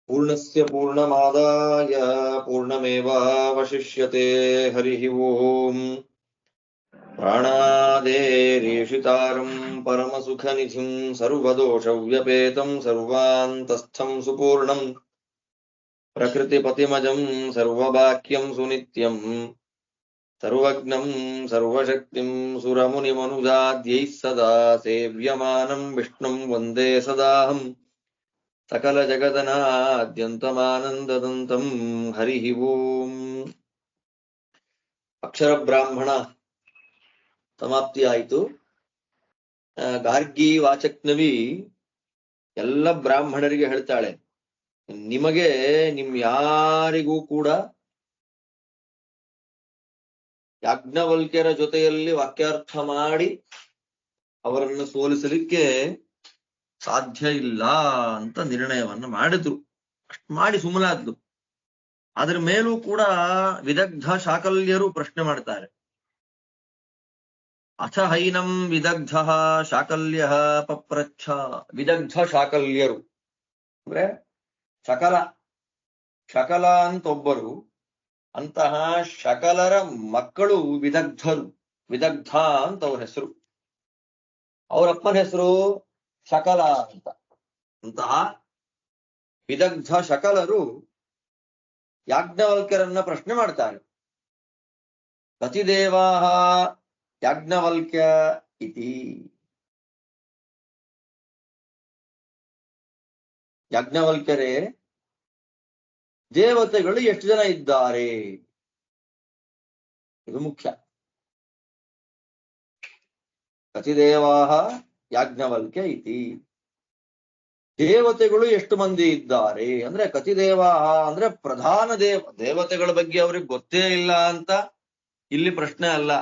पूर्णस्य पूर्णमादाय पूर्णमेवावशिष्यते। हरिः ओम्। प्राणादेरीषितारं परमसुखनिधिं सर्वदोषव्यपेतं सर्वान्तस्थं सुपूर्णं प्रकृतिपतिमजं सर्ववाक्यं सुनित्यं सर्वज्ञं सर्वशक्तिं सुरमुनिमनुजाद्यैः सदा सेव्यमानं विष्णुं वन्दे सदाहम् सकलजगदनाद्यन्तमानन्ददन्तं। हरिः ओम्। ಅಕ್ಷರ ಬ್ರಾಹ್ಮಣ ಸಮಾಪ್ತಿ ಆಯಿತು. ಗಾರ್ಗಿ ವಾಚಕ್ನವಿ ಎಲ್ಲ ಬ್ರಾಹ್ಮಣರಿಗೆ ಹೇಳ್ತಾಳೆ, ನಿಮಗೆ ಯಾರಿಗೂ ಕೂಡ ಯಾಜ್ಞವಲ್ಕ್ಯರ ಜೊತೆಯಲ್ಲಿ ವಾಕ್ಯಾರ್ಥ ಮಾಡಿ ಅವರನ್ನು ಸೋಲಿಸಲಿಕ್ಕೆ ಸಾಧ್ಯ ಇಲ್ಲ ಅಂತ ನಿರ್ಣಯವನ್ನ ಮಾಡಿದ್ರು. ಅಷ್ಟು ಮಾಡಿ ಸುಮ್ಮನಾದ್ಲು. ಅದರ ಮೇಲೂ ಕೂಡ ವಿದಗ್ಧ ಶಾಕಲ್ಯರು ಪ್ರಶ್ನೆ ಮಾಡ್ತಾರೆ. ಅಥ ಹೈನಂ ವಿದಗ್ಧ ಶಾಕಲ್ಯ ಪಪ್ರಚ್ಛ. ವಿದಗ್ಧ ಶಾಕಲ್ಯರು ಅಂದ್ರೆ ಶಕಲ ಅಂತೊಬ್ಬರು, ಅಂತಹ ಶಕಲರ ಮಕ್ಕಳು ವಿದಗ್ಧರು. ವಿದಗ್ಧ ಅಂತ ಅವ್ರ ಹೆಸರು. ಅವರಪ್ಪನ ಹೆಸರು ಶಕಲ ಅಂತ. ಅಂತಹ ವಿದಗ್ಧ ಶಕಲರು ಯಾಜ್ಞವಲ್ಕ್ಯರನ್ನ ಪ್ರಶ್ನೆ ಮಾಡ್ತಾರೆ. ಕತಿದೇವಾಹ ಯಾಜ್ಞವಲ್ಕ್ಯ ಇತಿ. ಯಾಜ್ಞವಲ್ಕ್ಯರೇ, ದೇವತೆಗಳು ಎಷ್ಟು ಜನ ಇದ್ದಾರೆ? ಇದು ಮುಖ್ಯ. ಕತಿದೇವಾಹ ಯಾಜ್ಞವಲ್ಕ್ಯ ಇತಿ. ದೇವತೆಗಳು ಎಷ್ಟು ಮಂದಿ ಇದ್ದಾರೆ ಅಂದ್ರೆ, ಕತಿದೇವಾಹ ಅಂದ್ರೆ ಪ್ರಧಾನ ದೇವತೆಗಳ ಬಗ್ಗೆ ಅವ್ರಿಗೆ ಗೊತ್ತೇ ಇಲ್ಲ ಅಂತ ಇಲ್ಲಿ ಪ್ರಶ್ನೆ ಅಲ್ಲ.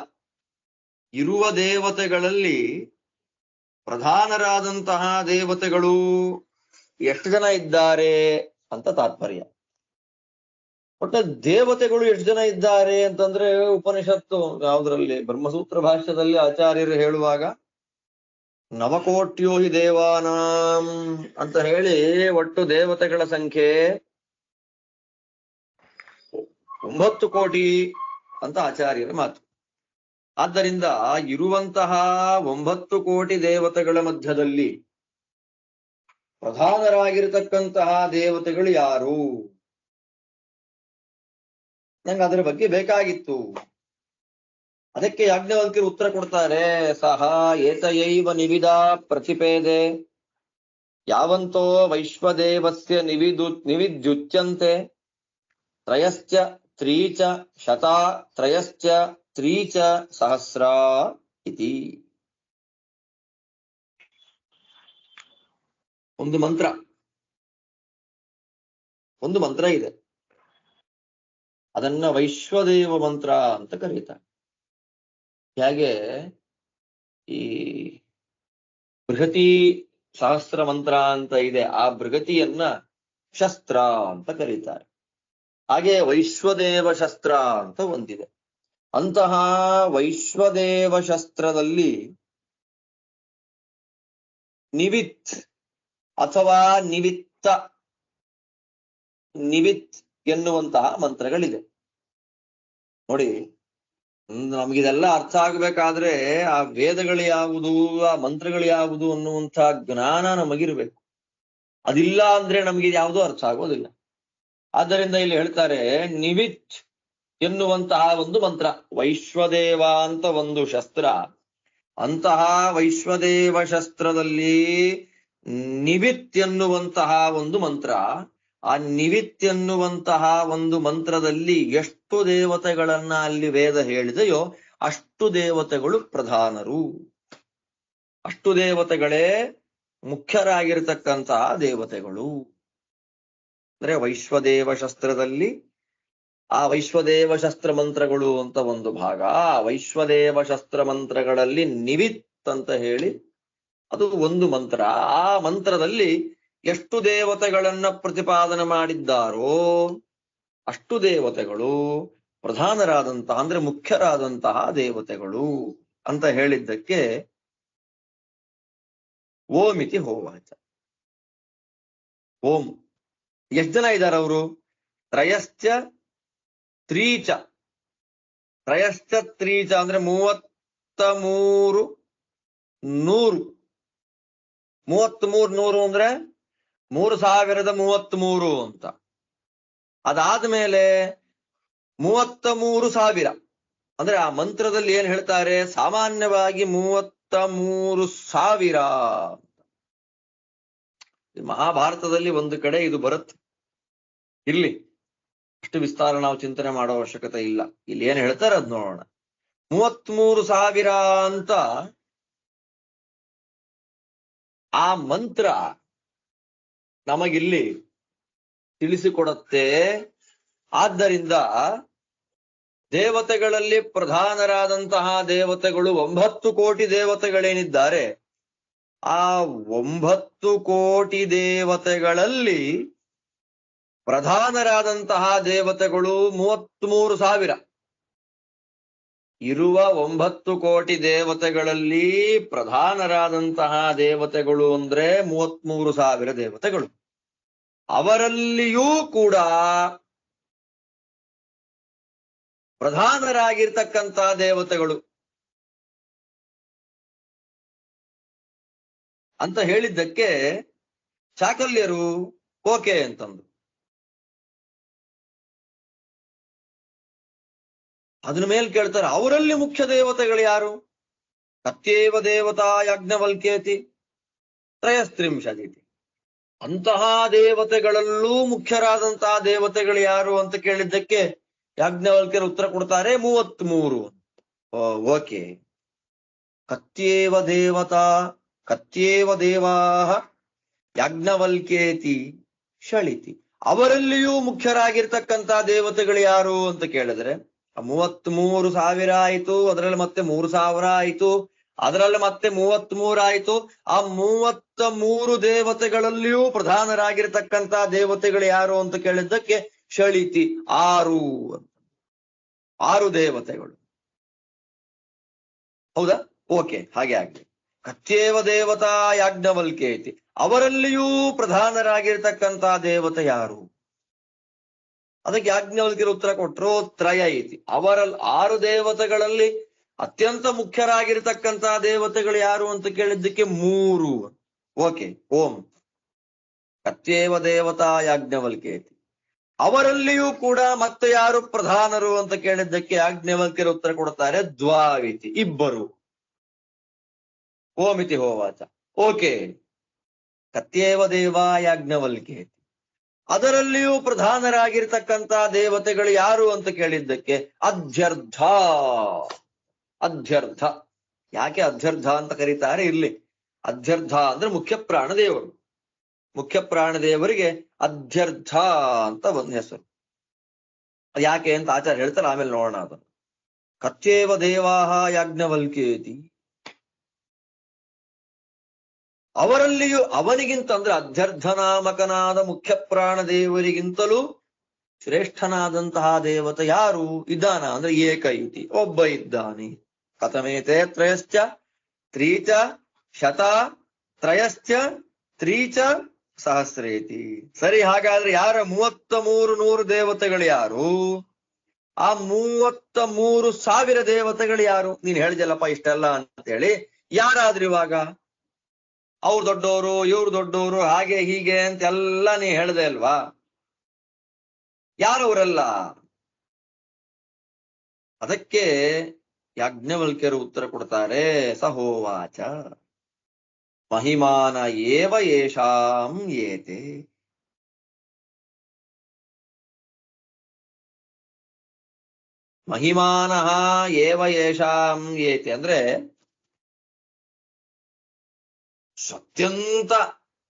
ಇರುವ ದೇವತೆಗಳಲ್ಲಿ ಪ್ರಧಾನರಾದಂತಹ ದೇವತೆಗಳು ಎಷ್ಟು ಜನ ಇದ್ದಾರೆ ಅಂತ ತಾತ್ಪರ್ಯ. ಒಟ್ಟು ದೇವತೆಗಳು ಎಷ್ಟು ಜನ ಇದ್ದಾರೆ ಅಂತಂದ್ರೆ, ಉಪನಿಷತ್ತು ಯಾವುದ್ರಲ್ಲಿ ಬ್ರಹ್ಮಸೂತ್ರ ಭಾಷ್ಯದಲ್ಲಿ ಆಚಾರ್ಯರು ಹೇಳುವಾಗ ನವಕೋಟ್ಯೋ ಹಿ ದೇವಾನಾಂ ಅಂತ ಹೇಳಿ ಒಟ್ಟು ದೇವತೆಗಳ ಸಂಖ್ಯೆ 9 ಕೋಟಿ ಅಂತ ಆಚಾರ್ಯರ ಮಾತು. ಆದ್ದರಿಂದ ಇರುವಂತಹ 9 ಕೋಟಿ ದೇವತೆಗಳ ಮಧ್ಯದಲ್ಲಿ ಪ್ರಧಾನರಾಗಿರತಕ್ಕಂತಹ ದೇವತೆಗಳು ಯಾರು? ನಂಗೆ ಅದರ ಬಗ್ಗೆ ಬೇಕಾಗಿತ್ತು. ಅದಕ್ಕೆ ಯಾಜ್ಞವಲ್ಕ್ಯರು ಉತ್ತರ ಕೊಡ್ತಾರೆ. ಸಹ ಏತಯೈವ ನಿವಿದ ಪ್ರತಿಪೇದೆ ಯಾವಂತೋ ವೈಶ್ವದೇವಸ್ಯ ನಿವಿದ್ಯುಚ್ಯಂತೆ ತ್ರಯಶ್ಚ ತ್ರೀಚ ಶತಾ ತ್ರಯಶ್ಚ ತ್ರೀಚ ಸಹಸ್ರ ಇತಿ. ಒಂದು ಮಂತ್ರ ಇದೆ. ಅದನ್ನ ವೈಶ್ವದೇವ ಮಂತ್ರ ಅಂತ ಕರೀತಾರೆ. ಹೇಗೆ ಈ ಬೃಹತಿ ಸಹಸ್ರ ಮಂತ್ರ ಅಂತ ಇದೆ, ಆ ಬೃಹತಿಯನ್ನ ಶಸ್ತ್ರ ಅಂತ ಕರೀತಾರೆ. ಹಾಗೆ ವೈಶ್ವದೇವ ಶಸ್ತ್ರ ಅಂತ ಒಂದಿದೆ. ಅಂತಹ ವೈಶ್ವದೇವ ಶಸ್ತ್ರದಲ್ಲಿ ನಿವಿತ್ ಅಥವಾ ನಿವಿತ್ ಎನ್ನುವಂತಹ ಮಂತ್ರಗಳಿದೆ. ನೋಡಿ, ನಮಗಿದೆಲ್ಲ ಅರ್ಥ ಆಗ್ಬೇಕಾದ್ರೆ ಆ ವೇದಗಳು ಯಾವುದು, ಆ ಮಂತ್ರಗಳು ಯಾವುದು ಅನ್ನುವಂಥ ಜ್ಞಾನ ನಮಗಿರ್ಬೇಕು. ಅದಿಲ್ಲ ಅಂದ್ರೆ ನಮಗೆ ಯಾವುದೂ ಅರ್ಥ ಆಗೋದಿಲ್ಲ. ಆದ್ದರಿಂದ ಇಲ್ಲಿ ಹೇಳ್ತಾರೆ, ನಿವಿತ್ ಎನ್ನುವಂತಹ ಒಂದು ಮಂತ್ರ, ವೈಶ್ವದೇವ ಅಂತ ಒಂದು ಶಸ್ತ್ರ. ಅಂತಹ ವೈಶ್ವದೇವ ಶಸ್ತ್ರದಲ್ಲಿ ನಿವಿತ್ ಎನ್ನುವಂತಹ ಒಂದು ಮಂತ್ರ. ಆ ನಿವಿತ್ ಎನ್ನುವಂತಹ ಒಂದು ಮಂತ್ರದಲ್ಲಿ ಎಷ್ಟು ದೇವತೆಗಳನ್ನ ಅಲ್ಲಿ ವೇದ ಹೇಳಿದೆಯೋ ಅಷ್ಟು ದೇವತೆಗಳು ಪ್ರಧಾನರು. ಅಷ್ಟು ದೇವತೆಗಳೇ ಮುಖ್ಯರಾಗಿರ್ತಕ್ಕಂತಹ ದೇವತೆಗಳು. ಅಂದ್ರೆ ವೈಶ್ವದೇವ ಶಸ್ತ್ರದಲ್ಲಿ ಆ ವೈಶ್ವದೇವ ಶಸ್ತ್ರ ಮಂತ್ರಗಳು ಅಂತ ಒಂದು ಭಾಗ. ಆ ವೈಶ್ವದೇವ ಶಸ್ತ್ರ ಮಂತ್ರಗಳಲ್ಲಿ ನಿವಿತ್ ಅಂತ ಹೇಳಿ ಅದು ಒಂದು ಮಂತ್ರ. ಆ ಮಂತ್ರದಲ್ಲಿ ಎಷ್ಟು ದೇವತೆಗಳನ್ನ ಪ್ರತಿಪಾದನೆ ಮಾಡಿದ್ದಾರೋ ಅಷ್ಟು ದೇವತೆಗಳು ಪ್ರಧಾನರಾದಂತಹ ಅಂದ್ರೆ ಮುಖ್ಯರಾದಂತಹ ದೇವತೆಗಳು ಅಂತ ಹೇಳಿದ್ದಕ್ಕೆ ಓಮಿತಿ ಹೋವಾಚ. ಓಂ ಎಷ್ಟು ಜನ ಇದ್ದಾರೆ ಅವರು? ತ್ರಯಶ್ಚ ತ್ರೀಚ. ತ್ರಯಶ್ಚ ತ್ರೀಚ ಅಂದ್ರೆ 33 100. 33 100 ಅಂದ್ರೆ 3033 ಅಂತ. ಅದಾದ್ಮೇಲೆ 33,000 ಅಂದ್ರೆ ಆ ಮಂತ್ರದಲ್ಲಿ ಏನ್ ಹೇಳ್ತಾರೆ? ಸಾಮಾನ್ಯವಾಗಿ 33,000. ಮಹಾಭಾರತದಲ್ಲಿ ಒಂದು ಕಡೆ ಇದು ಬರುತ್ತೆ. ಇಲ್ಲಿ ಅಷ್ಟು ವಿಸ್ತಾರ ನಾವು ಚಿಂತನೆ ಮಾಡೋ ಅವಶ್ಯಕತೆ ಇಲ್ಲ. ಇಲ್ಲಿ ಏನ್ ಹೇಳ್ತಾರೆ ಅದ್ ನೋಡೋಣ. 33,000 ಅಂತ ಆ ಮಂತ್ರ ನಮಗಿಲ್ಲಿ ತಿಳಿಸಿಕೊಡುತ್ತೆ. ಆದ್ದರಿಂದ ದೇವತೆಗಳಲ್ಲಿ ಪ್ರಧಾನರಾದಂತಹ ದೇವತೆಗಳು 9 ಕೋಟಿ ದೇವತೆಗಳೇನಿದ್ದಾರೆ, ಆ 9 ಕೋಟಿ ದೇವತೆಗಳಲ್ಲಿ ಪ್ರಧಾನರಾದಂತಹ ದೇವತೆಗಳು 33,000. ಇರುವ 9 ಕೋಟಿ ದೇವತೆಗಳಲ್ಲಿ ಪ್ರಧಾನರಾದಂತಹ ದೇವತೆಗಳು ಅಂದ್ರೆ 33,000 ದೇವತೆಗಳು. ಅವರಲ್ಲಿಯೂ ಕೂಡ ಪ್ರಧಾನರಾಗಿರ್ತಕ್ಕಂಥ ದೇವತೆಗಳು ಅಂತ ಹೇಳಿದ್ದಕ್ಕೆ ಚಾಕಲ್ಯರು ಓಕೆ ಅಂತಂದು. ಅದನ್ನ ಮೇಲೆ ಕೇಳ್ತಾರೆ, ಅವರಲ್ಲಿ ಮುಖ್ಯ ದೇವತೆಗಳು ಯಾರು? ಕತ್ಯೇವ ದೇವತಾ ಯಾಜ್ಞವಲ್ಕ್ಯೇತಿ ತ್ರಯಸ್ತ್ರಿಂಶದಿತಿ. ಅಂತಹ ದೇವತೆಗಳಲ್ಲೂ ಮುಖ್ಯರಾದಂತಹ ದೇವತೆಗಳು ಯಾರು ಅಂತ ಕೇಳಿದ್ದಕ್ಕೆ ಯಾಜ್ಞವಲ್ಕ್ಯರು ಉತ್ತರ ಕೊಡ್ತಾರೆ 33. ಓಕೆ. ಕತ್ಯೇವ ದೇವಾಹ ಯಾಜ್ಞವಲ್ಕ್ಯೇತಿ ಶಳಿತಿ. ಅವರಲ್ಲಿಯೂ ಮುಖ್ಯರಾಗಿರ್ತಕ್ಕಂಥ ದೇವತೆಗಳು ಯಾರು ಅಂತ ಕೇಳಿದ್ರೆ 33,000 ಆಯ್ತು, ಅದರಲ್ಲಿ ಮತ್ತೆ 3,000 ಆಯ್ತು, ಅದರಲ್ಲಿ ಮತ್ತೆ 33 ಆಯ್ತು. ಆ 33 ದೇವತೆಗಳಲ್ಲಿಯೂ ಪ್ರಧಾನರಾಗಿರ್ತಕ್ಕಂಥ ದೇವತೆಗಳು ಯಾರು ಅಂತ ಕೇಳಿದ್ದಕ್ಕೆ ಶಳಿತಿ 6 ದೇವತೆಗಳು. ಹೌದಾ? ಓಕೆ, ಹಾಗೆ ಆಗ್ಲಿ. ಕತ್ಯೇವ ದೇವತಾ ಯಾಜ್ಞವಲ್ಕ್ಯೇತಿ. ಅವರಲ್ಲಿಯೂ ಪ್ರಧಾನರಾಗಿರ್ತಕ್ಕಂಥ ದೇವತೆ ಯಾರು? ಅದಕ್ಕೆ ಯಾಜ್ಞವಲ್ಕ್ಯರು ಉತ್ತರ ಕೊಟ್ಟರು ತ್ರಯ ಇತಿ. ಅವರಲ್ಲಿ 6 ದೇವತೆಗಳಲ್ಲಿ ಅತ್ಯಂತ ಮುಖ್ಯರಾಗಿರ್ತಕ್ಕಂಥ ದೇವತೆಗಳು ಯಾರು ಅಂತ ಕೇಳಿದ್ದಕ್ಕೆ 3. ಓಕೆ. ಓಂ ಕತ್ಯೇವ ದೇವತಾ ಯಾಜ್ಞವಲ್ಕ್ಯೇತಿ. ಅವರಲ್ಲಿಯೂ ಕೂಡ ಮತ್ತೆ ಯಾರು ಪ್ರಧಾನರು ಅಂತ ಕೇಳಿದ್ದಕ್ಕೆ ಯಾಜ್ಞವಲ್ಕ್ಯರು ಉತ್ತರ ಕೊಡ್ತಾರೆ ದ್ವಾವಿತಿ, 2. ಓಮಿತಿ ಹೋವಾಚ. ಓಕೆ. ಕತ್ಯೇವ ದೇವಾ ಯಾಜ್ಞವಲ್ಕ್ಯೇತಿ. ಅದರಲ್ಲಿಯೂ ಪ್ರಧಾನರಾಗಿರ್ತಕ್ಕಂಥ ದೇವತೆಗಳು ಯಾರು ಅಂತ ಕೇಳಿದ್ದಕ್ಕೆ ಅಧ್ಯರ್ಥ. ಯಾಕೆ ಅಧ್ಯರ್ಥ ಅಂತ ಕರೀತಾರೆ? ಇಲ್ಲಿ ಅಧ್ಯರ್ಥ ಅಂದ್ರೆ ಮುಖ್ಯ ಪ್ರಾಣದೇವರು. ಮುಖ್ಯ ಪ್ರಾಣದೇವರಿಗೆ ಅಧ್ಯರ್ಥ ಅಂತ ಒಂದು ಹೆಸರು. ಯಾಕೆ ಅಂತ ಆಚಾರ್ಯ ಹೇಳ್ತಾರೆ, ಆಮೇಲೆ ನೋಡೋಣ ಅದನ್ನು. ಕತ್ಯೇವ ದೇವಾಹ ಯಾಜ್ಞವಲ್ಕ್ಯೇತಿ. ಅವರಲ್ಲಿಯೂ ಅವನಿಗಿಂತ ಅಂದ್ರೆ ಅಧ್ಯರ್ಧನಾಮಕನಾದ ಮುಖ್ಯ ಪ್ರಾಣದೇವರಿಗಿಂತಲೂ ಶ್ರೇಷ್ಠನಾದಂತಹ ದೇವತೆ ಯಾರು ಇದ್ದಾನ ಅಂದ್ರೆ ಏಕ ಇತಿ, ಒಬ್ಬ ಇದ್ದಾನೆ. ಕಥಮೇತೆ ತ್ರಯಶ್ಚ ತ್ರೀಚ ಶತ ತ್ರಯಶ್ಚ ತ್ರೀಚ ಸಹಸ್ರೇತಿ. ಸರಿ, ಹಾಗಾದ್ರೆ ಯಾರ 33,100 ದೇವತೆಗಳು ಯಾರು? ಆ 33,000 ದೇವತೆಗಳು ಯಾರು? ನೀನ್ ಹೇಳಿದೆಲ್ಲಪ್ಪ ಇಷ್ಟೆಲ್ಲ ಅಂತ ಹೇಳಿ. ಯಾರಾದ್ರೂ ಇವಾಗ ಅವ್ರು ದೊಡ್ಡವರು, ಇವ್ರು ದೊಡ್ಡವರು, ಹಾಗೆ ಹೀಗೆ ಅಂತೆಲ್ಲ ನೀ ಹೇಳ್ದೆ ಅಲ್ವಾ? ಯಾರವರೆಲ್ಲ? ಅದಕ್ಕೆ ಯಾಜ್ಞವಲ್ಕ್ಯರು ಉತ್ತರ ಕೊಡ್ತಾರೆ ಸಹೋವಾಚ ಮಹಿಮಾನ ಏವ ಯೇಷಾಂ ಏತೆ. ಮಹಿಮಾನಃ ಏವ ಯೇಷಾಂ ಏತೆ ಅಂದ್ರೆ ಅತ್ಯಂತ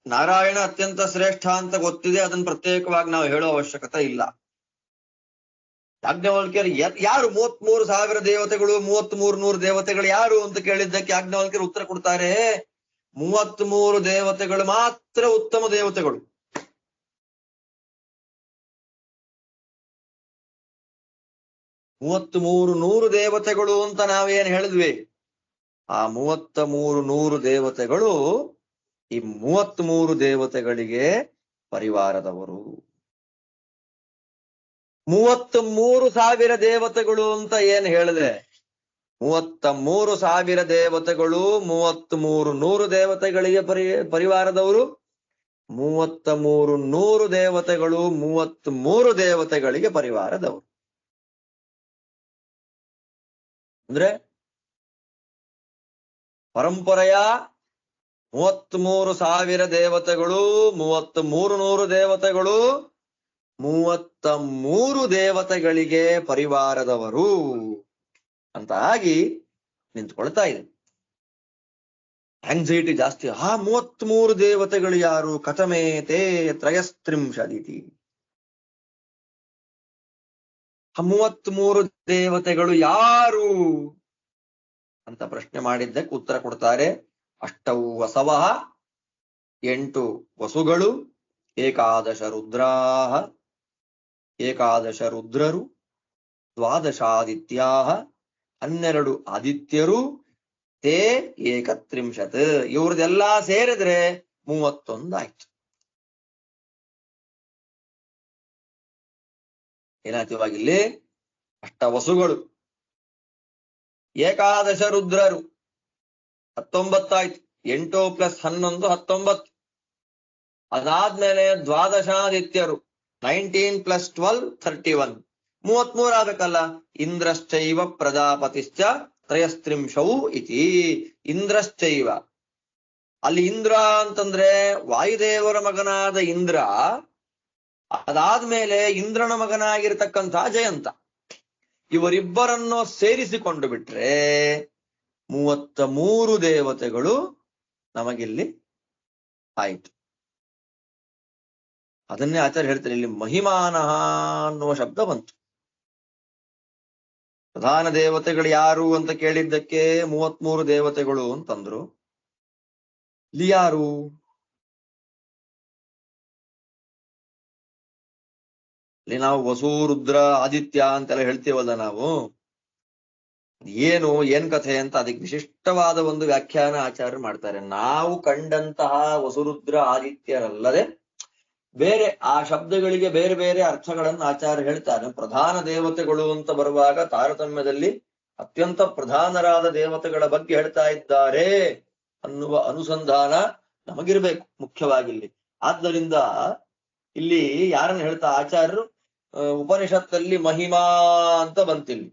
ನಾರಾಯಣ ಅತ್ಯಂತ ಶ್ರೇಷ್ಠ ಅಂತ ಗೊತ್ತಿದೆ, ಅದನ್ನ ಪ್ರತ್ಯೇಕವಾಗಿ ನಾವು ಹೇಳೋ ಅವಶ್ಯಕತೆ ಇಲ್ಲ. ಯಾಜ್ಞವಲ್ಕ್ಯರು ಯಾರು 33,000 ದೇವತೆಗಳು, 33,100 ದೇವತೆಗಳು ಯಾರು ಅಂತ ಕೇಳಿದ್ದಕ್ಕೆ ಯಾಜ್ಞವಲ್ಕ್ಯರು ಉತ್ತರ ಕೊಡ್ತಾರೆ 33 ದೇವತೆಗಳು ಮಾತ್ರ ಉತ್ತಮ ದೇವತೆಗಳು. ಮೂವತ್ತ್-ಮೂರು ದೇವತೆಗಳು ಅಂತ ನಾವೇನ್ ಹೇಳಿದ್ವಿ, ಆ 33,100 ದೇವತೆಗಳು ಈ 33 ದೇವತೆಗಳಿಗೆ ಪರಿವಾರದವರು. 33,000 ದೇವತೆಗಳು ಅಂತ ಏನ್ ಹೇಳಿದೆ, 33,000 ದೇವತೆಗಳು, 33,100 ದೇವತೆಗಳಿಗೆ ಪರಿವಾರದವರು, 33,100 ದೇವತೆಗಳು 33 ದೇವತೆಗಳಿಗೆ ಪರಿವಾರದವರು. ಅಂದ್ರೆ ಪರಂಪರೆಯ 33,000 ದೇವತೆಗಳು, 33,100 ದೇವತೆಗಳು, 33 ದೇವತೆಗಳಿಗೆ ಪರಿವಾರದವರು ಅಂತ ಆಗಿ ನಿಂತ್ಕೊಳ್ತಾ ಇದೆ. ಆಂಗ್ಸೈಟಿ ಜಾಸ್ತಿ. 33 ದೇವತೆಗಳು ಯಾರು? ಕಥಮೇತೆ ತ್ರಯಸ್ತ್ರಿಂಶದಿತಿ. 33 ದೇವತೆಗಳು ಯಾರು ಅಂತ ಪ್ರಶ್ನೆ ಮಾಡಿದ್ದಕ್ಕೆ ಉತ್ತರ ಕೊಡ್ತಾರೆ. ಅಷ್ಟೌ ವಸವಃ, 8 ವಸುಗಳು, 11 ರುದ್ರಾಃ, 11 ರುದ್ರರು, 12 ಆದಿತ್ಯಾಃ, 12 ಆದಿತ್ಯರು, ತೇ 31. ಇವ್ರದೆಲ್ಲಾ ಸೇರಿದ್ರೆ 31 ಆಯ್ತು. ಏನಾಯ್ತಿವಾಗಿಲ್ಲಿ? ಅಷ್ಟ ವಸುಗಳು, 11 ರುದ್ರರು 19 ಆಯ್ತು. 8 + 11 19. ಅದಾದ್ಮೇಲೆ 12 ಆದಿತ್ಯರು 19 + 12 31. 33 ಆಗ್ಬೇಕಲ್ಲ. ಇಂದ್ರಶ್ಚೈವ ಪ್ರಜಾಪತಿಶ್ಚ ತ್ರಯಸ್ತ್ರಿಂಶೌ ಇತಿ. ಇಂದ್ರಶ್ಚೈವ, ಅಲ್ಲಿ ಇಂದ್ರ ಅಂತಂದ್ರೆ ವಾಯುದೇವರ ಮಗನಾದ ಇಂದ್ರ, ಅದಾದ್ಮೇಲೆ ಇಂದ್ರನ ಮಗನಾಗಿರ್ತಕ್ಕಂಥ ಜಯಂತ, ಇವರಿಬ್ಬರನ್ನು ಸೇರಿಸಿಕೊಂಡು ಬಿಟ್ರೆ 33 ದೇವತೆಗಳು ನಮಗಿಲ್ಲಿ ಆಯ್ತು. ಅದನ್ನೇ ಆಚಾರ್ಯ ಹೇಳ್ತಾರೆ, ಇಲ್ಲಿ ಮಹಿಮಾನಃ ಅನ್ನುವ ಶಬ್ದ ಬಂತು. ಪ್ರಧಾನ ದೇವತೆಗಳು ಯಾರು ಅಂತ ಕೇಳಿದ್ದಕ್ಕೆ 33 ದೇವತೆಗಳು ಅಂತಂದ್ರು. ಇಲ್ಲಿ ಯಾರು? ಇಲ್ಲಿ ನಾವು ವಸು, ರುದ್ರ, ಆದಿತ್ಯ ಅಂತೆಲ್ಲ ಹೇಳ್ತೀವಲ್ಲ ನಾವು, ಏನ್ ಕಥೆ ಅಂತ ಅದಕ್ಕೆ ವಿಶಿಷ್ಟವಾದ ಒಂದು ವ್ಯಾಖ್ಯಾನ ಆಚಾರ್ಯರು ಮಾಡ್ತಾರೆ. ನಾವು ಕಂಡಂತಹ ವಸುರುದ್ರ ಆದಿತ್ಯರಲ್ಲದೆ ಬೇರೆ ಆ ಶಬ್ದಗಳಿಗೆ ಬೇರೆ ಬೇರೆ ಅರ್ಥಗಳನ್ನು ಆಚಾರ್ಯ ಹೇಳ್ತಾರೆ. ಪ್ರಧಾನ ದೇವತೆಗಳು ಅಂತ ಬರುವಾಗ ತಾರತಮ್ಯದಲ್ಲಿ ಅತ್ಯಂತ ಪ್ರಧಾನರಾದ ದೇವತೆಗಳ ಬಗ್ಗೆ ಹೇಳ್ತಾ ಇದ್ದಾರೆ ಅನ್ನುವ ಅನುಸಂಧಾನ ನಮಗಿರ್ಬೇಕು ಮುಖ್ಯವಾಗಿಲ್ಲಿ. ಆದ್ದರಿಂದ ಇಲ್ಲಿ ಯಾರನ್ನು ಹೇಳ್ತಾ ಆಚಾರ್ಯರು, ಉಪನಿಷತ್ತಲ್ಲಿ ಮಹಿಮಾ ಅಂತ ಬಂತಿಲ್ಲಿ.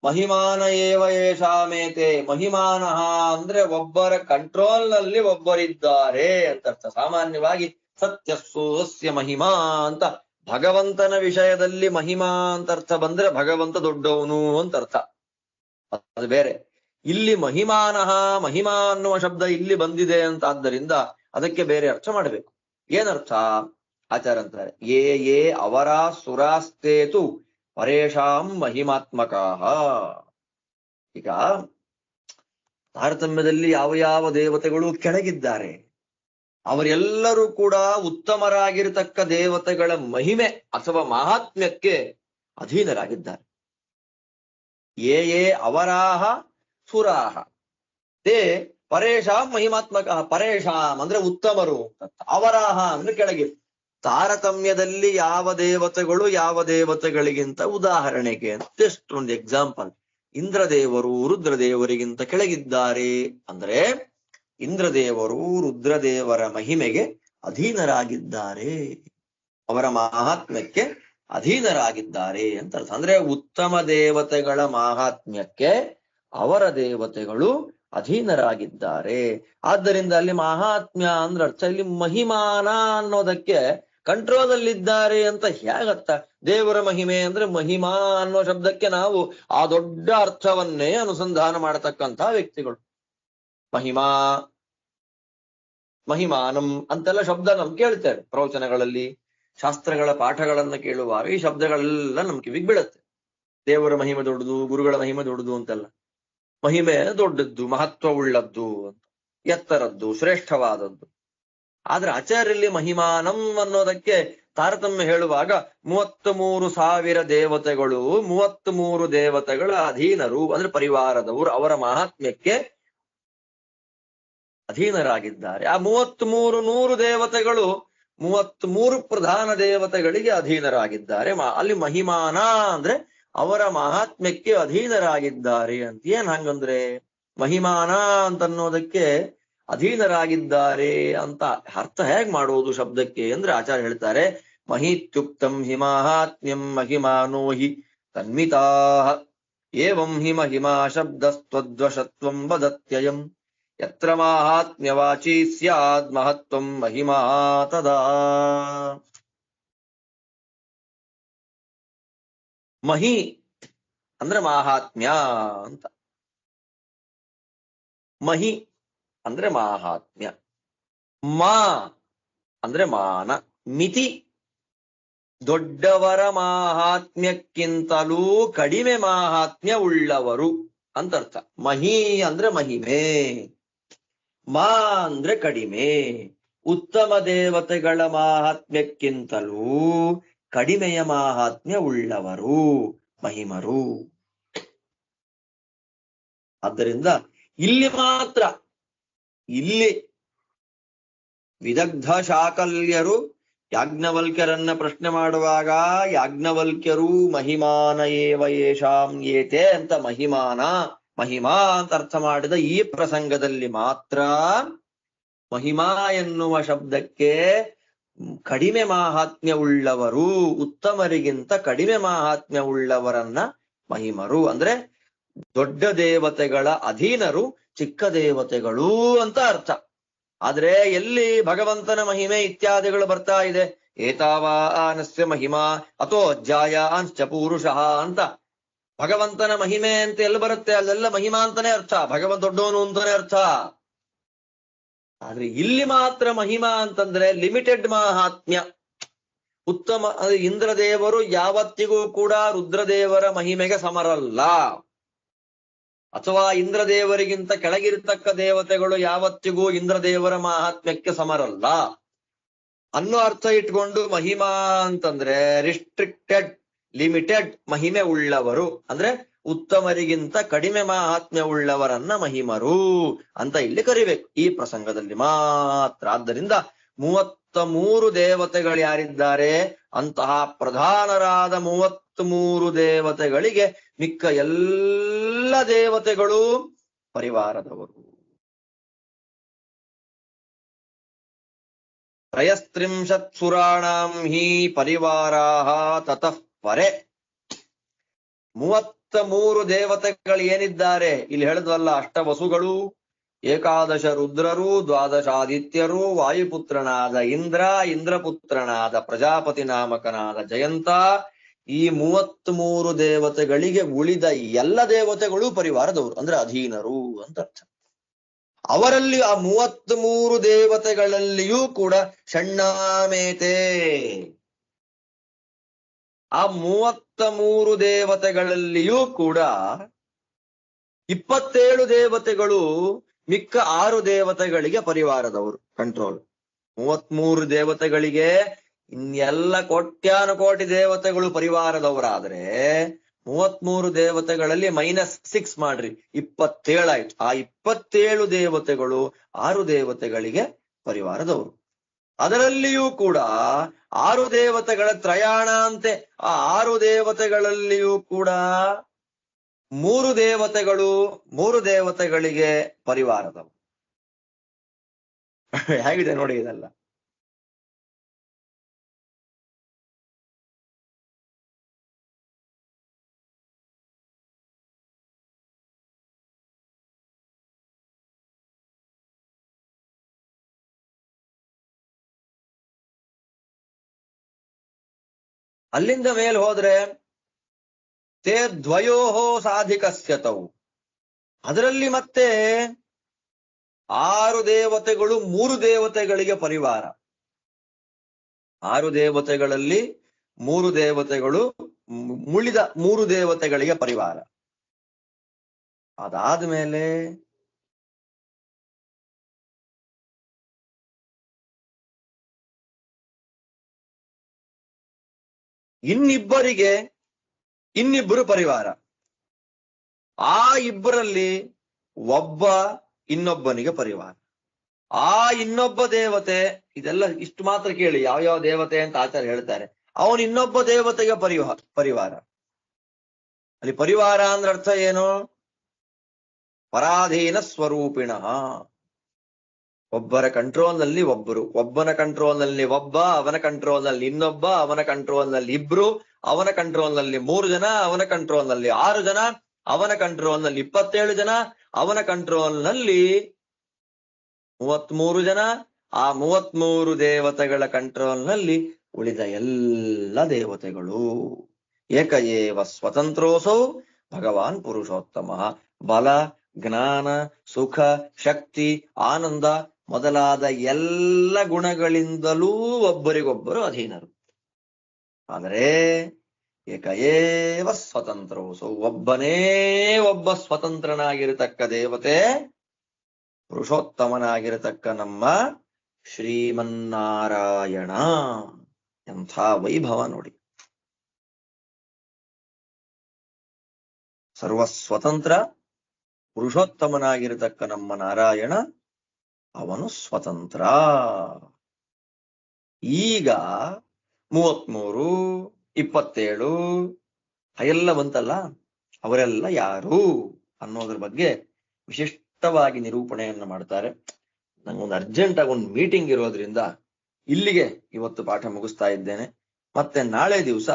ಮಹಿಮಾನ ಏವ ಯೇಷಾಮೇತೆ. ಮಹಿಮಾನಃ ಅಂದ್ರೆ ಒಬ್ಬರ ಕಂಟ್ರೋಲ್ ನಲ್ಲಿ ಒಬ್ಬರಿದ್ದಾರೆ ಅಂತ ಅರ್ಥ. ಸಾಮಾನ್ಯವಾಗಿ ಸತ್ಯಸ್ಸೋಸ್ಯ ಮಹಿಮಾ ಅಂತ ಭಗವಂತನ ವಿಷಯದಲ್ಲಿ ಮಹಿಮಾ ಅಂತ ಅರ್ಥ ಬಂದ್ರೆ ಭಗವಂತ ದೊಡ್ಡವನು ಅಂತ ಅರ್ಥ, ಅದು ಬೇರೆ. ಇಲ್ಲಿ ಮಹಿಮಾನಃ, ಮಹಿಮಾ ಅನ್ನುವ ಶಬ್ದ ಇಲ್ಲಿ ಬಂದಿದೆ ಅಂತ ಆದ್ದರಿಂದ ಅದಕ್ಕೆ ಬೇರೆ ಅರ್ಥ ಮಾಡಬೇಕು. ಏನರ್ಥ? ಆಚಾರ ಅಂತಾರೆ, ಯೇ ಅವರ ಸುರಾಸ್ತೇತು ಪರೇಶಾಂ ಮಹಿಮಾತ್ಮಕಾಃ. ಈಗ ತಾರತಮ್ಯದಲ್ಲಿ ಯಾವ ಯಾವ ದೇವತೆಗಳು ಕೆಳಗಿದ್ದಾರೆ, ಅವರೆಲ್ಲರೂ ಕೂಡ ಉತ್ತಮರಾಗಿರತಕ್ಕ ದೇವತೆಗಳ ಮಹಿಮೆ ಅಥವಾ ಮಹಾತ್ಮ್ಯಕ್ಕೆ ಅಧೀನರಾಗಿದ್ದಾರೆ. ಯೇ ಅವರಾಹ ಸುರಾಹ ತೇ ಪರೇಶಾಂ ಮಹಿಮಾತ್ಮಕ. ಪರೇಶಾಂ ಅಂದ್ರೆ ಉತ್ತಮರು, ಅವರಾಹ ಅಂದ್ರೆ ಕೆಳಗೆ. ತಾರತಮ್ಯದಲ್ಲಿ ಯಾವ ದೇವತೆಗಳು ಯಾವ ದೇವತೆಗಳಿಗಿಂತ, ಉದಾಹರಣೆಗೆ ಜಸ್ಟ್ ಒಂದು ಎಕ್ಸಾಂಪಲ್, ಇಂದ್ರದೇವರು ರುದ್ರದೇವರಿಗಿಂತ ಕೆಳಗಿದ್ದಾರೆ ಅಂದ್ರೆ ಇಂದ್ರದೇವರು ರುದ್ರದೇವರ ಮಹಿಮೆಗೆ ಅಧೀನರಾಗಿದ್ದಾರೆ, ಅವರ ಮಹಾತ್ಮ್ಯಕ್ಕೆ ಅಧೀನರಾಗಿದ್ದಾರೆ ಅಂತ ಅರ್ಥ. ಅಂದ್ರೆ ಉತ್ತಮ ದೇವತೆಗಳ ಮಹಾತ್ಮ್ಯಕ್ಕೆ ಅವರ ದೇವತೆಗಳು ಅಧೀನರಾಗಿದ್ದಾರೆ. ಆದ್ದರಿಂದ ಅಲ್ಲಿ ಮಹಾತ್ಮ್ಯ ಅಂದ್ರೆ ಅರ್ಥ, ಇಲ್ಲಿ ಮಹಿಮಾನ ಅನ್ನೋದಕ್ಕೆ ಕಂಟ್ರೋಲ್ ಅಲ್ಲಿದ್ದಾರೆ ಅಂತ ಹೇಗತ್ತ. ದೇವರ ಮಹಿಮೆ ಅಂದ್ರೆ ಮಹಿಮಾ ಅನ್ನೋ ಶಬ್ದಕ್ಕೆ ನಾವು ಆ ದೊಡ್ಡ ಅರ್ಥವನ್ನೇ ಅನುಸಂಧಾನ ಮಾಡತಕ್ಕಂಥ ವ್ಯಕ್ತಿಗಳು. ಮಹಿಮಾ, ಮಹಿಮಾನಂ ಅಂತೆಲ್ಲ ಶಬ್ದ ನಮ್ ಕೇಳ್ತೇವೆ ಪ್ರವಚನಗಳಲ್ಲಿ, ಶಾಸ್ತ್ರಗಳ ಪಾಠಗಳನ್ನ ಕೇಳುವಾಗ ಈ ಶಬ್ದಗಳೆಲ್ಲ ನಮ್ ಕಿವಿಗೆ ಬೀಳುತ್ತೆ. ದೇವರ ಮಹಿಮೆ ದೊಡ್ಡದು, ಗುರುಗಳ ಮಹಿಮೆ ದೊಡ್ಡದು ಅಂತೆಲ್ಲ. ಮಹಿಮೆ ದೊಡ್ಡದ್ದು, ಮಹತ್ವವುಳ್ಳದ್ದು, ಎತ್ತರದ್ದು, ಶ್ರೇಷ್ಠವಾದದ್ದು. ಆದ್ರೆ ಆಚಾರ್ಯಲ್ಲಿ ಮಹಿಮಾನಂ ಅನ್ನೋದಕ್ಕೆ ತಾರತಮ್ಯ ಹೇಳುವಾಗ 33,000 ದೇವತೆಗಳು, 33 ದೇವತೆಗಳ ಅಧೀನರು ಅಂದ್ರೆ ಪರಿವಾರದವರು, ಅವರ ಮಹಾತ್ಮ್ಯಕ್ಕೆ ಅಧೀನರಾಗಿದ್ದಾರೆ. ಆ 33,100 ದೇವತೆಗಳು 33 ಪ್ರಧಾನ ದೇವತೆಗಳಿಗೆ ಅಧೀನರಾಗಿದ್ದಾರೆ. ಅಲ್ಲಿ ಮಹಿಮಾನ ಅಂದ್ರೆ ಅವರ ಮಹಾತ್ಮ್ಯಕ್ಕೆ ಅಧೀನರಾಗಿದ್ದಾರೆ ಅಂತ. ಏನ್ ಹಂಗಂದ್ರೆ ಮಹಿಮಾನ ಅಂತನ್ನೋದಕ್ಕೆ ಅಧೀನರಾಗಿದ್ದಾರೆ ಅಂತ ಅರ್ಥ ಹೇಗ್ ಮಾಡೋದು ಶಬ್ದಕ್ಕೆ ಅಂದ್ರೆ ಆಚಾರ್ಯ ಹೇಳ್ತಾರೆ, ಮಹಿತ್ಯುಕ್ತಂ ಹಿ ಮಾಹಾತ್ಮ್ಯಂ ಮಹಿಮಾನೋ ಹಿ ತನ್ಮಿತಾ ಏವಂ ಹಿ ಮಹಿಮಾ ಶಬ್ದಸ್ತ್ವದ್ವಶತ್ವಂ ವದತ್ಯಯಂ ಯತ್ರ ಮಾಹಾತ್ಮ್ಯವಾಚಿ ಸ್ಯಾದ್ ಮಹತ್ವಂ ಮಹಿಮಾ ತದಾ. ಮಹಿ ಅಂದ್ರೆ ಮಾಹಾತ್ಮ್ಯ ಅಂತ. ಮಹಿ ಅಂದ್ರೆ ಮಾಹಾತ್ಮ್ಯ, ಮಾ ಅಂದ್ರೆ ಮಾನ, ಮಿತಿ ದೊಡ್ಡವರ ಮಾಹಾತ್ಮ್ಯಕ್ಕಿಂತಲೂ ಕಡಿಮೆ ಮಾಹಾತ್ಮ್ಯ ಉಳ್ಳವರು ಅಂತ ಅರ್ಥ. ಮಹಿ ಅಂದ್ರೆ ಮಹಿಮೆ, ಮಾ ಅಂದ್ರೆ ಕಡಿಮೆ. ಉತ್ತಮ ದೇವತೆಗಳ ಮಾಹಾತ್ಮ್ಯಕ್ಕಿಂತಲೂ ಕಡಿಮೆಯ ಮಾಹಾತ್ಮ್ಯ ಉಳ್ಳವರು ಮಹಿಮರು. ಆದ್ದರಿಂದ ಇಲ್ಲಿ ಮಾತ್ರ, ಇಲ್ಲಿ ವಿದಗ್ಧ ಶಾಕಲ್ಯರು ಯಾಜ್ಞವಲ್ಕ್ಯರನ್ನ ಪ್ರಶ್ನೆ ಮಾಡುವಾಗ ಯಾಜ್ಞವಲ್ಕ್ಯರು ಮಹಿಮಾನ ಏವ ಯೇಷಾಂ ಏತೆ ಅಂತ ಮಹಿಮಾನ ಮಹಿಮಾ ಅಂತ ಅರ್ಥ ಮಾಡಿದ ಈ ಪ್ರಸಂಗದಲ್ಲಿ ಮಾತ್ರ ಮಹಿಮಾ ಎನ್ನುವ ಶಬ್ದಕ್ಕೆ ಕಡಿಮೆ ಮಾಹಾತ್ಮ್ಯ ಉಳ್ಳವರು, ಉತ್ತಮರಿಗಿಂತ ಕಡಿಮೆ ಮಾಹಾತ್ಮ್ಯ ಉಳ್ಳವರನ್ನ ಮಹಿಮರು ಅಂದ್ರೆ ದೊಡ್ಡ ದೇವತೆಗಳ ಅಧೀನರು, ಚಿಕ್ಕ ದೇವತೆಗಳು ಅಂತ ಅರ್ಥ. ಆದ್ರೆ ಎಲ್ಲಿ ಭಗವಂತನ ಮಹಿಮೆ ಇತ್ಯಾದಿಗಳು ಬರ್ತಾ ಇದೆ, ಏತಾವಾನಸ್ಯ ಮಹಿಮಾ ಅಥೋ ಅಜ್ಜಾಯಾಂಶ್ಚ ಪೂರುಷಃ ಅಂತ ಭಗವಂತನ ಮಹಿಮೆ ಅಂತ ಎಲ್ಲಿ ಬರುತ್ತೆ ಅಲ್ಲೆಲ್ಲ ಮಹಿಮಾ ಅಂತಾನೆ ಅರ್ಥ, ಭಗವಂತ ದೊಡ್ಡವನು ಅಂತಾನೆ ಅರ್ಥ. ಆದ್ರೆ ಇಲ್ಲಿ ಮಾತ್ರ ಮಹಿಮಾ ಅಂತಂದ್ರೆ ಲಿಮಿಟೆಡ್ ಮಾಹಾತ್ಮ್ಯ. ಉತ್ತಮ ಇಂದ್ರದೇವರು ಯಾವತ್ತಿಗೂ ಕೂಡ ರುದ್ರದೇವರ ಮಹಿಮೆಗೆ ಸಮರಲ್ಲ, ಅಥವಾ ಇಂದ್ರದೇವರಿಗಿಂತ ಕೆಳಗಿರತಕ್ಕ ದೇವತೆಗಳು ಯಾವತ್ತಿಗೂ ಇಂದ್ರದೇವರ ಮಾಹಾತ್ಮ್ಯಕ್ಕೆ ಸಮರಲ್ಲ ಅನ್ನೋ ಅರ್ಥ ಇಟ್ಕೊಂಡು ಮಹಿಮಾ ಅಂತಂದ್ರೆ ರಿಸ್ಟ್ರಿಕ್ಟೆಡ್, ಲಿಮಿಟೆಡ್ ಮಹಿಮೆ ಉಳ್ಳವರು ಅಂದ್ರೆ ಉತ್ತಮರಿಗಿಂತ ಕಡಿಮೆ ಮಾಹಾತ್ಮ್ಯ ಉಳ್ಳವರನ್ನ ಮಹಿಮರು ಅಂತ ಇಲ್ಲಿ ಕರಿಬೇಕು ಈ ಪ್ರಸಂಗದಲ್ಲಿ ಮಾತ್ರ. ಆದ್ದರಿಂದ 33 ದೇವತೆಗಳು ಯಾರಿದ್ದಾರೆ ಅಂತಹ ಪ್ರಧಾನರಾದ 33 ದೇವತೆಗಳಿಗೆ ಮಿಕ್ಕ ಎಲ್ಲ ದೇವತೆಗಳು ಪರಿವಾರದವರು. ತ್ರಯಸ್ತ್ರಿಂಶತ್ ಸುರಾಣಾಂ ಹಿ ಪರಿವಾರಾಹ ತತಃ ಪರೆ. 33 ದೇವತೆಗಳು ಏನಿದ್ದಾರೆ ಇಲ್ಲಿ ಹೇಳಿದ್ವಲ್ಲ, ಅಷ್ಟವಸುಗಳು, ಏಕಾದಶ ರುದ್ರರು, ದ್ವಾದಶಾದಿತ್ಯರು, ವಾಯುಪುತ್ರನಾದ ಇಂದ್ರ, ಇಂದ್ರಪುತ್ರನಾದ ಪ್ರಜಾಪತಿ ನಾಮಕನಾದ ಜಯಂತ, ಈ 33 ದೇವತೆಗಳಿಗೆ ಉಳಿದ ಎಲ್ಲ ದೇವತೆಗಳು ಪರಿವಾರದವರು ಅಂದ್ರೆ ಅಧೀನರು ಅಂತ ಅರ್ಥ. ಅವರಲ್ಲಿ ಆ 33 ದೇವತೆಗಳಲ್ಲಿಯೂ ಕೂಡ ಷಣ್ಣಾಮೇತೆ, ಆ 33 ದೇವತೆಗಳಲ್ಲಿಯೂ ಕೂಡ 27 ದೇವತೆಗಳು ಮಿಕ್ಕ 6 ದೇವತೆಗಳಿಗೆ ಪರಿವಾರದವರು, ಕಂಟ್ರೋಲ್. 33 ದೇವತೆಗಳಿಗೆ ಇನ್ನೆಲ್ಲ ಕೋಟ್ಯಾನುಕೋಟಿ ದೇವತೆಗಳು ಪರಿವಾರದವರಾದ್ರೆ 33 ದೇವತೆಗಳಲ್ಲಿ -6 ಮಾಡ್ರಿ, 27 ಆಯ್ತು. ಆ 27 ದೇವತೆಗಳು 6 ದೇವತೆಗಳಿಗೆ ಪರಿವಾರದವರು. ಅದರಲ್ಲಿಯೂ ಕೂಡ 6 ದೇವತೆಗಳ ತ್ರಯಾಣ ಅಂತೆ, ಆ 6 ದೇವತೆಗಳಲ್ಲಿಯೂ ಕೂಡ 3 ದೇವತೆಗಳಿಗೆ ಪರಿವಾರದವರು. ಹೇಗಿದೆ ನೋಡಿ ಇದೆಲ್ಲ. ಅಲ್ಲಿಂದ ಮೇಲೆ ಹೋದ್ರೆ ತೇ ದ್ವಯೋಹೋ ಸಾಧಿಕಸ್ಯತವು, ಅದರಲ್ಲಿ ಮತ್ತೆ 6 ದೇವತೆಗಳು 3 ದೇವತೆಗಳಿಗೆ ಪರಿವಾರ. 6 ದೇವತೆಗಳಲ್ಲಿ 3 ದೇವತೆಗಳು ಮುಳಿದ 3 ದೇವತೆಗಳಿಗೆ ಪರಿವಾರ. ಅದಾದ್ಮೇಲೆ ಇನ್ನಿಬ್ಬರು ಪರಿವಾರ. ಆ ಇಬ್ಬರಲ್ಲಿ ಒಬ್ಬ ಇನ್ನೊಬ್ಬನಿಗೆ ಪರಿವಾರ. ಆ ಇನ್ನೊಬ್ಬ ದೇವತೆ, ಇದೆಲ್ಲ ಇಷ್ಟು ಮಾತ್ರ ಕೇಳಿ, ಯಾವ ದೇವತೆ ಅಂತ ಆಚಾರ್ಯ ಹೇಳ್ತಾರೆ. ಅವನು ಇನ್ನೊಬ್ಬ ದೇವತೆಗೆ ಪರಿವಾರ. ಅಲ್ಲಿ ಪರಿವಾರ ಅಂದ್ರೆ ಅರ್ಥ ಏನು? ಪರಾಧೀನ ಸ್ವರೂಪಿಣ. ಒಬ್ಬರ ಕಂಟ್ರೋಲ್ ನಲ್ಲಿ ಒಬ್ಬರು, ಒಬ್ಬನ ಕಂಟ್ರೋಲ್ ನಲ್ಲಿ ಒಬ್ಬ, ಅವನ ಕಂಟ್ರೋಲ್ ನಲ್ಲಿ ಇನ್ನೊಬ್ಬ, ಅವನ ಕಂಟ್ರೋಲ್ ನಲ್ಲಿ ಇಬ್ರು, ಅವನ ಕಂಟ್ರೋಲ್ ನಲ್ಲಿ 3 ಜನ, ಅವನ ಕಂಟ್ರೋಲ್ ನಲ್ಲಿ 6 ಜನ, ಅವನ ಕಂಟ್ರೋಲ್ ನಲ್ಲಿ 27 ಜನ, ಅವನ ಕಂಟ್ರೋಲ್ ನಲ್ಲಿ 33 ಜನ, ಆ 33 ದೇವತೆಗಳ ಕಂಟ್ರೋಲ್ ನಲ್ಲಿ ಉಳಿದ ಎಲ್ಲ ದೇವತೆಗಳು. ಏಕ ಏವ ಸ್ವತಂತ್ರೋಸೌ ಭಗವಾನ್ ಪುರುಷೋತ್ತಮ. ಬಲ, ಜ್ಞಾನ, ಸುಖ, ಶಕ್ತಿ, ಆನಂದ ಮೊದಲಾದ ಎಲ್ಲ ಗುಣಗಳಿಂದಲೂ ಒಬ್ಬರಿಗೊಬ್ಬರು ಅಧೀನರು. ಆದರೆ ಏಕ ಏವ ಸ್ವತಂತ್ರೋಸೌ, ಒಬ್ಬನೇ ಒಬ್ಬ ಸ್ವತಂತ್ರನಾಗಿರತಕ್ಕ ದೇವತೆ ಪುರುಷೋತ್ತಮನಾಗಿರತಕ್ಕ ನಮ್ಮ ಶ್ರೀಮನ್ನಾರಾಯಣ. ಎಂಥ ವೈಭವ ನೋಡಿ. ಸರ್ವಸ್ವತಂತ್ರ ಪುರುಷೋತ್ತಮನಾಗಿರತಕ್ಕ ನಮ್ಮ ನಾರಾಯಣ, ಅವನು ಸ್ವತಂತ್ರ. ಈಗ 33, 27 ಎಲ್ಲ ಬಂತಲ್ಲ, ಅವರೆಲ್ಲ ಯಾರು ಅನ್ನೋದ್ರ ಬಗ್ಗೆ ವಿಶಿಷ್ಟವಾಗಿ ನಿರೂಪಣೆಯನ್ನು ಮಾಡ್ತಾರೆ. ನಂಗೊಂದು ಅರ್ಜೆಂಟ್ ಆಗಿ ಒಂದು ಮೀಟಿಂಗ್ ಇರೋದ್ರಿಂದ ಇಲ್ಲಿಗೆ ಇವತ್ತು ಪಾಠ ಮುಗಿಸ್ತಾ ಇದ್ದೇನೆ. ಮತ್ತೆ ನಾಳೆ ದಿವಸ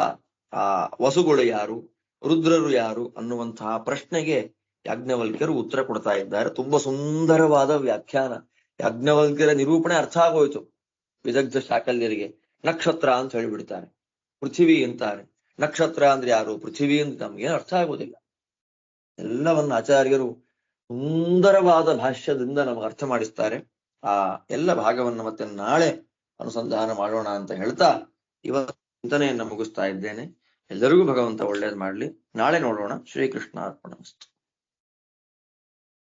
ಆ ವಸುಗಳು ಯಾರು, ರುದ್ರರು ಯಾರು ಅನ್ನುವಂತಹ ಪ್ರಶ್ನೆಗೆ ಯಾಜ್ಞವಲ್ಕ್ಯರು ಉತ್ತರ ಕೊಡ್ತಾ ಇದ್ದಾರೆ. ತುಂಬಾ ಸುಂದರವಾದ ವ್ಯಾಖ್ಯಾನ. ಯಾಜ್ಞವಲ್ಕ್ಯರ ನಿರೂಪಣೆ ಅರ್ಥ ಆಗೋಯ್ತು ವಿದಗ್ಧ ಶಾಕಲ್ಯರಿಗೆ. ನಕ್ಷತ್ರ ಅಂತ ಹೇಳಿಬಿಡ್ತಾರೆ, ಪೃಥ್ವಿ ಅಂತಾರೆ. ನಕ್ಷತ್ರ ಅಂದ್ರೆ ಯಾರು, ಪೃಥ್ವಿ ಅಂತ ನಮ್ಗೇನು ಅರ್ಥ ಆಗೋದಿಲ್ಲ. ಎಲ್ಲವನ್ನ ಆಚಾರ್ಯರು ಸುಂದರವಾದ ಭಾಷ್ಯದಿಂದ ನಮಗೆ ಅರ್ಥ ಮಾಡಿಸ್ತಾರೆ. ಆ ಎಲ್ಲ ಭಾಗವನ್ನು ಮತ್ತೆ ನಾಳೆ ಅನುಸಂಧಾನ ಮಾಡೋಣ ಅಂತ ಹೇಳ್ತಾ ಇವತ್ತು ಚಿಂತನೆಯನ್ನು ಮುಗಿಸ್ತಾ ಇದ್ದೇನೆ. ಎಲ್ಲರಿಗೂ ಭಗವಂತ ಒಳ್ಳೇದು ಮಾಡ್ಲಿ. ನಾಳೆ ನೋಡೋಣ. ಶ್ರೀಕೃಷ್ಣ ಅರ್ಪಣಮಸ್ತು.